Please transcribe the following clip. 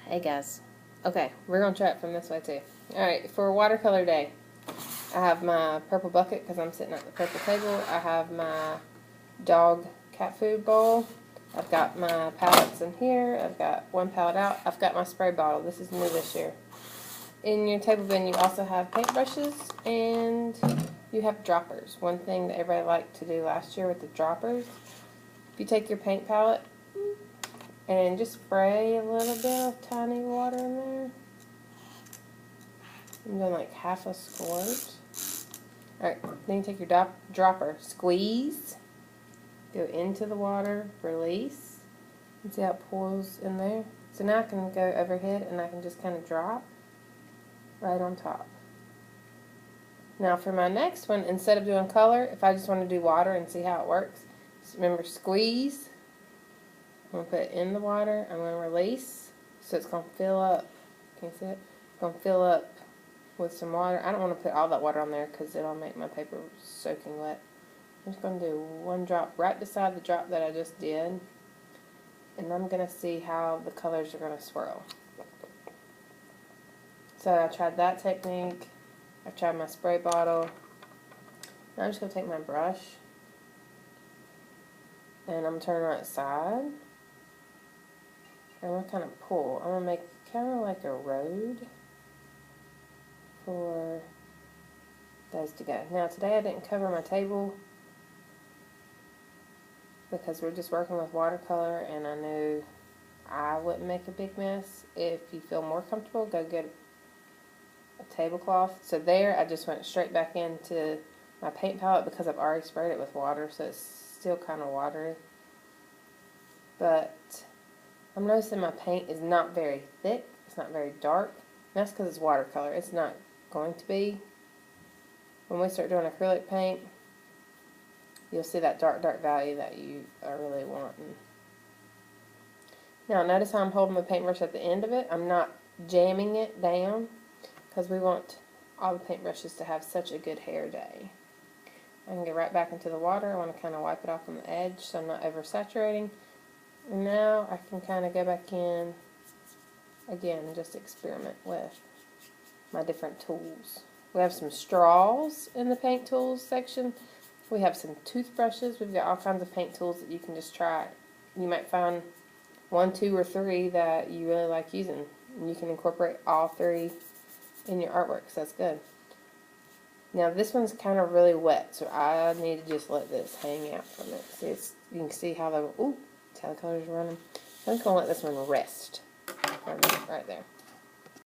Hey guys. Okay, we're going to try it from this way too. Alright, for watercolor day, I have my purple bucket because I'm sitting at the purple table. I have my dog cat food bowl. I've got my palettes in here. I've got one palette out. I've got my spray bottle. This is new this year. In your table bin, you also have paintbrushes and you have droppers. One thing that everybody liked to do last year with the droppers, if you take your paint palette and just spray a little bit of tiny water in there. I'm doing like half a squirt. Alright, then you take your dropper, squeeze, go into the water, release, and see how it pulls in there. So now I can go overhead and I can just kind of drop right on top. Now for my next one, instead of doing color, if I just want to do water and see how it works, just remember squeeze. I'm going to put it in the water. I'm going to release. So it's going to fill up. Can you see it? It's going to fill up with some water. I don't want to put all that water on there because it'll make my paper soaking wet. I'm just going to do one drop right beside the drop that I just did. And I'm going to see how the colors are going to swirl. So I tried that technique. I've tried my spray bottle. Now I'm just going to take my brush and I'm going to turn it right side. I'm going to kind of pull. I'm going to make kind of like a road for those to go. Now today I didn't cover my table because we're just working with watercolor and I knew I wouldn't make a big mess. If you feel more comfortable, go get a tablecloth. So there I just went straight back into my paint palette because I've already sprayed it with water, so it's still kind of watery. But I'm noticing my paint is not very thick. It's not very dark. And that's because it's watercolor. It's not going to be. When we start doing acrylic paint, you'll see that dark value that you are really wanting. Now notice how I'm holding the paintbrush at the end of it. I'm not jamming it down because we want all the paintbrushes to have such a good hair day. I can get right back into the water. I want to kind of wipe it off on the edge so I'm not oversaturating. And now I can kind of go back in again and just experiment with my different tools. We have some straws in the paint tools section. We have some toothbrushes. We've got all kinds of paint tools that you can just try. You might find 1, 2, or 3 that you really like using. And you can incorporate all 3 in your artwork, so that's good. Now this one's kind of really wet, so I need to just let this hang out from it. See, you can see how the colors are running. I'm just going to let this one rest for a minute right there.